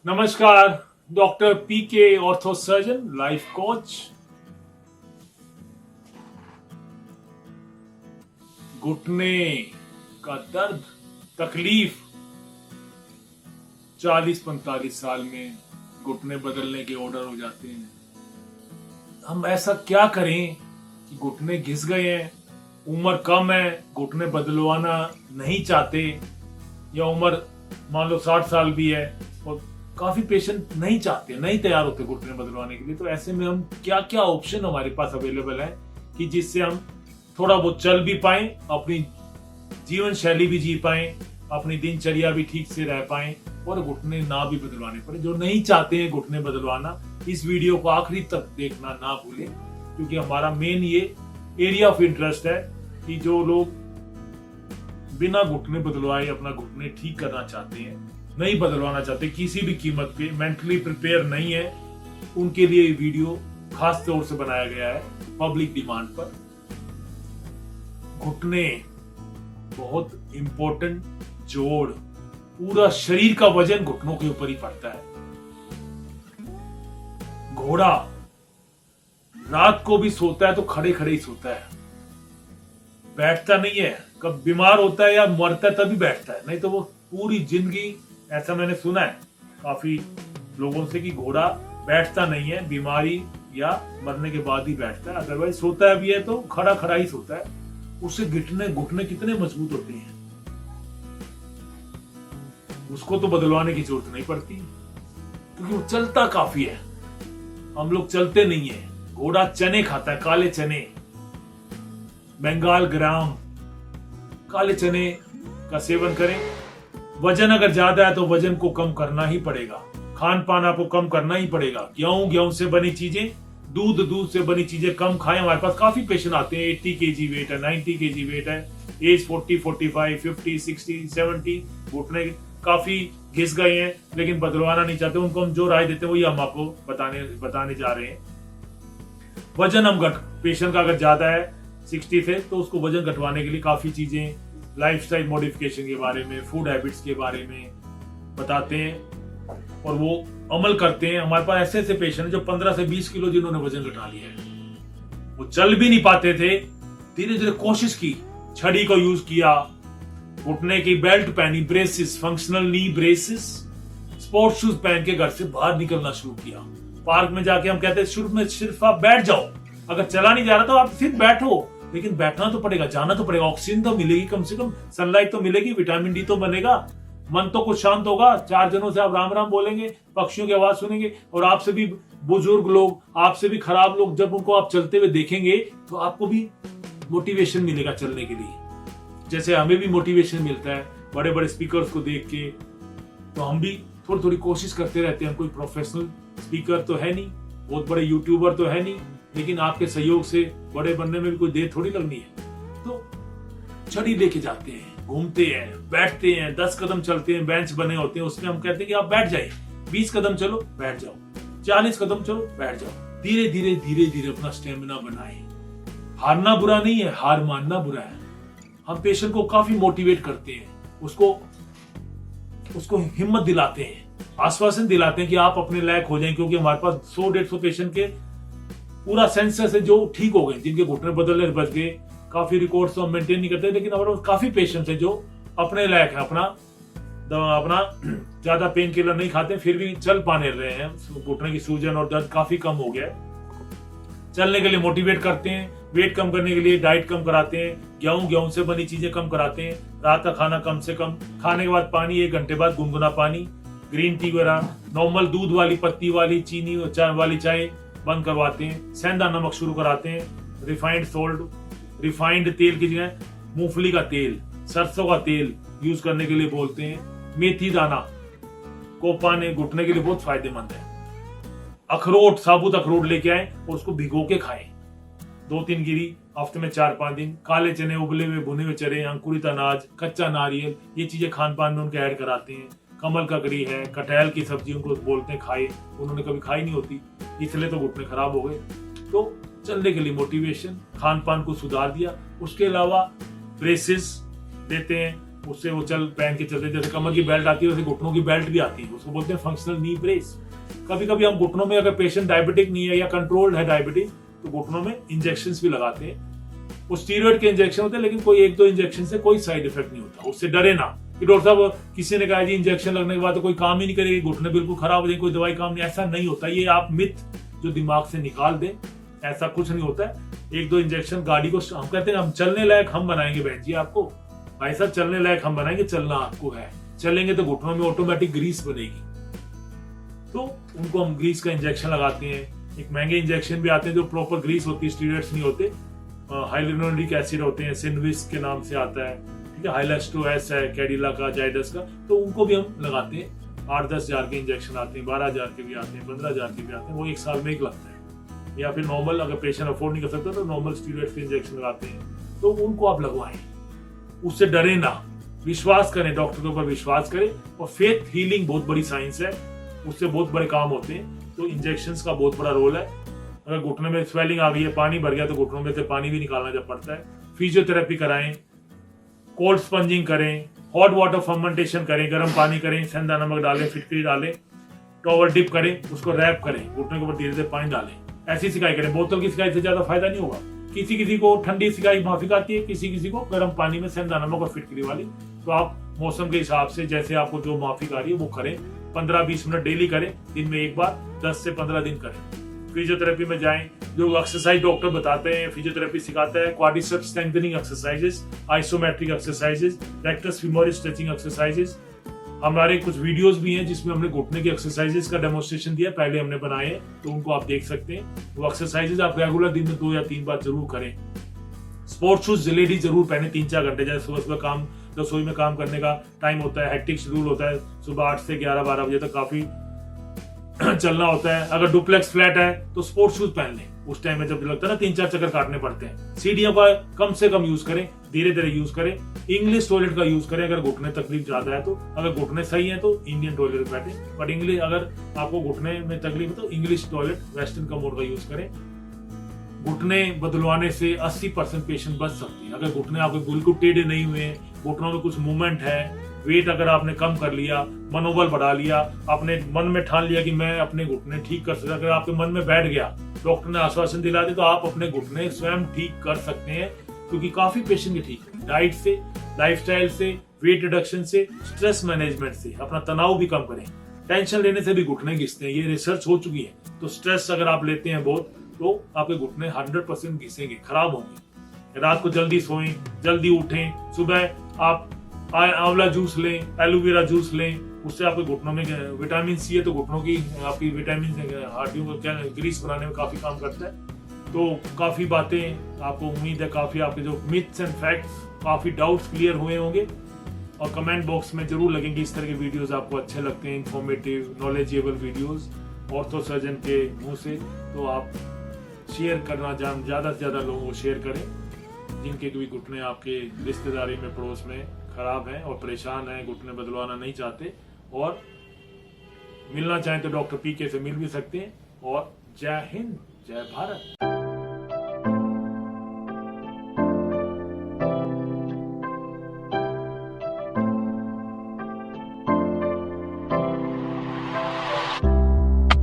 नमस्कार, डॉक्टर पीके ortho surgeon, life coach. घुटने का दर्द, तकलीफ 40-45 साल में घुटने बदलने के ऑर्डर हो जाते हैं। हम ऐसा क्या करें कि घुटने घिस गए हैं, उम्र कम है, घुटने बदलवाना नहीं चाहते, या उम्र मान लो 60 साल भी है और काफी पेशेंट नहीं चाहते, नहीं तैयार होते घुटने बदलवाने के लिए। तो ऐसे में हम क्या क्या ऑप्शन हमारे पास अवेलेबल है कि जिससे हम थोड़ा बहुत चल भी पाएं, अपनी जीवन शैली भी जी पाएं, अपनी दिनचर्या भी ठीक से रह पाएं और घुटने ना भी बदलवाने पड़े। जो नहीं चाहते हैं घुटने बदलवाना, इस वीडियो को आखिरी तक देखना ना भूलें, क्योंकि हमारा मेन ये एरिया ऑफ इंटरेस्ट है कि जो लोग बिना घुटने बदलवाए अपना घुटने ठीक करना चाहते हैं, नहीं बदलवाना चाहते किसी भी कीमत पे, मेंटली प्रिपेयर नहीं है, उनके लिए वीडियो खास तौर से बनाया गया है पब्लिक डिमांड पर। घुटने बहुत इंपॉर्टेंट जोड़, पूरा शरीर का वजन घुटनों के ऊपर ही पड़ता है। घोड़ा रात को भी सोता है तो खड़े खड़े ही सोता है, बैठता नहीं है। कब बीमार होता है या मरता है तभी बैठता है, नहीं तो वो पूरी जिंदगी, ऐसा मैंने सुना है काफी लोगों से, कि घोड़ा बैठता नहीं है, बीमारी या मरने के बाद ही बैठता है, अदरवाइज सोता है भी है तो खड़ा खड़ा ही सोता है। उससे घुटने कितने मजबूत होते हैं, उसको तो बदलवाने की जरूरत नहीं पड़ती क्योंकि वो चलता काफी है। हम लोग चलते नहीं है। घोड़ा चने खाता है, काले चने, बंगाल ग्राम, काले चने का सेवन करें। वजन अगर ज्यादा है तो वजन को कम करना ही पड़ेगा, खान पान आपको कम करना ही पड़ेगा। गेहूं से बनी चीजें, दूध से बनी चीजें कम खाएं। हमारे पास काफी पेशेंट आते हैं, 80 kg वेट है, 90 kg वेट है, एज 40, 45, 50, 60, 70, घुटने काफी घिस गए हैं लेकिन बदलवाना नहीं चाहते। उनको हम जो राय देते हैं वही हम आपको बताने जा रहे हैं। वजन हम पेशेंट का अगर ज्यादा है 60 से, तो उसको वजन घटवाने के लिए काफी चीजें, लाइफस्टाइल मॉडिफिकेशन के बारे में, फूड हैबिट्स के बारे में बताते हैं और वो अमल करते हैं। हमारे पास ऐसे ऐसे पेशेंट हैं जो 15 से 20 किलो जिन्होंने वजन घटा लिया है। वो चल भी नहीं पाते थे, धीरे धीरे कोशिश की, छड़ी को यूज किया, घुटने की बेल्ट पहनी, ब्रेसिस, फंक्शनल नी ब्रेसिस, स्पोर्ट्स शूज पहन के घर से बाहर निकलना शुरू किया। पार्क में जाके हम कहते हैं शुरू में सिर्फ आप बैठ जाओ, अगर चला नहीं जा रहा तो आप सिर्फ बैठो, लेकिन बैठना तो पड़ेगा, जाना तो पड़ेगा, ऑक्सीजन तो मिलेगी, कम से कम सनलाइट तो मिलेगी, विटामिन डी तो बनेगा, मन तो कुछ शांत होगा, 4 जनों से आप राम राम बोलेंगे, पक्षियों की आवाज सुनेंगे। और आपसे भी बुजुर्ग लोग, आपसे भी खराब लोग, जब उनको आप चलते हुए देखेंगे तो आपको भी मोटिवेशन मिलेगा चलने के लिए, जैसे हमें भी मोटिवेशन मिलता है बड़े बड़े स्पीकर्स को देख के। तो हम भी थोड़ी थोड़ी कोशिश करते रहते हैं। कोई प्रोफेशनल स्पीकर तो है नहीं, बहुत बड़े यूट्यूबर तो है नहीं, लेकिन आपके सहयोग से बड़े बनने में भी कोई देर थोड़ी लगनी है। तो छड़ी लेके जाते हैं, घूमते हैं, बैठते हैं, 10 कदम चलते हैं, बेंच बने होते हैं, उसमें हम कहते हैं कि आप बैठ जाइए, 20 कदम चलो बैठ जाओ, 40 कदम चलो बैठ जाओ। धीरे धीरे अपना स्टेमिना बनाए। हारना बुरा नहीं है, हार मानना बुरा है। हम पेशेंट को काफी मोटिवेट करते हैं, उसको हिम्मत दिलाते हैं, आश्वासन दिलाते हैं कि आप अपने लायक हो जाएं, क्योंकि हमारे पास 100-150 पेशेंट के पूरा सेंसस है जो ठीक हो गए, जिनके घुटने बदलने बच गए। काफी रिकॉर्ड्स तो हम मेंटेन नहीं करते, लेकिन हमारे पास काफी पेशेंट्स हैं जो अपने लायक है, अपना ज्यादा पेन किलर नहीं खाते, फिर भी चल पाने रहे हैं। घुटने की सूजन और दर्द काफी कम हो गया है। चलने के लिए मोटिवेट करते हैं, वेट कम करने के लिए डाइट कम कराते हैं, गेहूं से बनी चीजें कम कराते हैं, रात का खाना कम से कम, खाने के बाद पानी 1 घंटे बाद गुनगुना पानी, ग्रीन टी वगैरह, नॉर्मल दूध वाली, पत्ती वाली, चीनी वाली चाय बंद करवाते हैं, सेंधा नमक शुरू कराते हैं, रिफाइंड सोल्ट, रिफाइंड तेल की जगह मूंगफली का तेल, सरसों का तेल यूज करने के लिए बोलते हैं। मेथी दाना को पाने घुटने के लिए बहुत फायदेमंद है। अखरोट, साबुत अखरोट लेके आए और उसको भिगो के खाएं, 2-3 गिरी हफ्ते में 4-5 दिन। काले चने, उबले हुए भुने हुए चने, अंकुरित अनाज, कच्चा नारियल, ये चीजें खान पान में उनके ऐड कराते हैं। कमल ककड़ी है, कटहल की सब्जी उनको बोलते हैं खाए, उन्होंने कभी खाई नहीं होती, इसलिए तो घुटने खराब हो गए। तो चलने के लिए मोटिवेशन, खान पान को सुधार दिया। उसके अलावा ब्रेसेस देते हैं, उससे वो चल पहन के चलते, जैसे कमर की बेल्ट आती है वैसे घुटनों की बेल्ट भी आती है, उसको बोलते हैं फंक्शनल नी ब्रेस। कभी कभी हम घुटनों में, अगर पेशेंट डायबिटिक नहीं है या कंट्रोल्ड है डायबिटिक, तो घुटनों में इंजेक्शंस भी लगाते हैं। वो स्टीरॉयड के इंजेक्शन होते हैं, लेकिन कोई एक दो इंजेक्शन से कोई साइड इफेक्ट नहीं होता, उससे डरे ना कि डॉक्टर साहब किसी ने कहा जी इंजेक्शन लगने के बाद तो कोई काम ही नहीं करेगी, घुटने बिल्कुल खराब हो जाएंगे, कोई दवाई काम नहीं। ऐसा नहीं होता, ये आप मिथ जो दिमाग से निकाल दें, ऐसा कुछ नहीं होता है। एक दो इंजेक्शन गाड़ी को, हम कहते हैं हम चलने लायक हम बनाएंगे बहन जी आपको, भाई साहब चलने लायक हम बनाएंगे, चलना आपको है, चलेंगे तो घुटनों में ऑटोमेटिक ग्रीस बनेगी, तो उनको हम ग्रीस का इंजेक्शन लगाते हैं। एक महंगे इंजेक्शन भी आते हैं जो प्रॉपर ग्रीस होती है, स्टीरॉयड्स नहीं होते, हाइलुरोनिक एसिड होते हैं, सिनविस के नाम से आता है, ठीक है, हाइलास्टो एस है, कैडिला का, जाइडस का, तो उनको भी हम लगाते हैं। 8-10 हजार के इंजेक्शन आते हैं, 12 हजार के भी आते हैं, 15 हजार के भी आते हैं, वो 1 साल में एक लगता है। या फिर नॉर्मल, अगर पेशेंट अफोर्ड नहीं कर सकता तो नॉर्मल स्टीरॉयड्स के इंजेक्शन लगाते हैं, तो उनको आप लगवाएं, उससे डरे ना, विश्वास करें, डॉक्टर के ऊपर विश्वास करें। और फेथ हीलिंग बहुत बड़ी साइंस है, उससे बहुत बड़े काम होते हैं, तो इंजेक्शंस का बहुत बड़ा रोल है। अगर घुटने में स्वेलिंग आ गई है, पानी भर गया, तो घुटनों में से पानी भी निकालना जब पड़ता है। फिजियोथेरेपी कराएं, कोल्ड स्पंजिंग करें, हॉट वाटर फर्मेंटेशन करें, गर्म पानी करें, सेंधा नमक डालें, फिटकरी डालें, टॉवल डिप करें, उसको रैप करें, घुटने के ऊपर धीरे धीरे पानी डालें, ऐसी सिकाई करें। बोतल की सिकाई से ज्यादा फायदा नहीं होगा। किसी किसी को ठंडी सिकाई माफिक आती है, किसी किसी को गर्म पानी में सेंधा नमक और फिटकरी वाली, तो आप मौसम के हिसाब से जैसे आपको जो माफिक आ रही है वो करें। 15-20 मिनट डेली करें, दिन में एक बार, 10 से 15 दिन करें। फिजियोथेरेपी में जाएं, जो एक्सरसाइज डॉक्टर बताते हैं, फिजियोथेरेपी सिखाता है, quadriceps strengthening exercises, isometric exercises, rectus femoris stretching exercises. हमारे कुछ वीडियोस भी हैं जिसमें हमने घुटने की एक्सरसाइजेस का डेमोन्स्ट्रेशन दिया, पहले हमने बनाए हैं, तो उनको आप देख सकते हैं। वो एक्सरसाइजेस आप रेगुलर दिन में 2 या 3 बार जरूर करें। स्पोर्ट्स शूज लेडीज जरूर पहने 3-4 घंटे, जैसे सुबह सुबह काम, रसोई में काम करने का टाइम होता है, हेक्टिक शेड्यूल होता है, सुबह 8 से 11-12 बजे तक काफी चलना होता है। अगर डुप्लेक्स फ्लैट है तो स्पोर्ट्स शूज पहन लें, उस टाइम में जब लगता है ना 3-4 चक्कर काटने पड़ते हैं। सीढ़ियों का कम से कम यूज करें, धीरे धीरे यूज करें। इंग्लिश टॉयलेट का यूज करें अगर घुटने तकलीफ ज्यादा है तो, अगर घुटने सही है तो इंडियन टॉयलेट बैठे, बट इंग्लिश अगर आपको घुटने में तकलीफ है तो इंग्लिश टॉयलेट, वेस्टर्न कमोड का यूज करें। घुटने बदलवाने से 80% पेशेंट बच सकती है। अगर घुटने आपके बिल्कुल टेढ़े नहीं हुए, घुटनों में कुछ मूवमेंट है, वेट अगर आपने कम कर लिया, मनोबल बढ़ा लिया, आपने मन में ठान लिया कि मैं अपने घुटने ठीक कर सकता, अगर आपके मन में बैठ गया, डॉक्टर ने आश्वासन दिला दिया, तो आप अपने घुटने स्वयं ठीक कर सकते हैं। क्योंकि काफी पेशेंट के ठीक है, डाइट से, लाइफस्टाइल से, वेट रिडक्शन से, स्ट्रेस मैनेजमेंट से, अपना तनाव भी कम करें। टेंशन लेने से भी घुटने घिसते हैं, ये रिसर्च हो चुकी है। तो स्ट्रेस अगर आप लेते हैं बहुत, तो आपके घुटने 100% घिसेंगे, खराब होंगे। रात को जल्दी सोएं, जल्दी उठें, सुबह आप आंवला जूस लें, एलोवेरा जूस लें, उससे आपके घुटनों में विटामिन सी है, तो घुटनों की आपकी विटामिन हड्डियों को क्या ग्रीस बनाने में काफी काम करता है। तो काफी बातें, आपको उम्मीद है काफी आपके जो मिथ्स एंड फैक्ट्स, काफी डाउट्स क्लियर हुए होंगे। और कमेंट बॉक्स में जरूर लगेंगे इस तरह के वीडियोस आपको अच्छे लगते हैं, informative, knowledgeable videos ortho surgeon के मुंह से, तो आप शेयर करना, ज्यादा से ज्यादा लोगों को शेयर करें जिनके भी घुटने आपके रिश्तेदारी में, पड़ोस में खराब हैं और परेशान हैं, घुटने बदलवाना नहीं चाहते, और मिलना चाहें तो डॉक्टर पीके से मिल भी सकते हैं। और जय हिंद, जय भारत।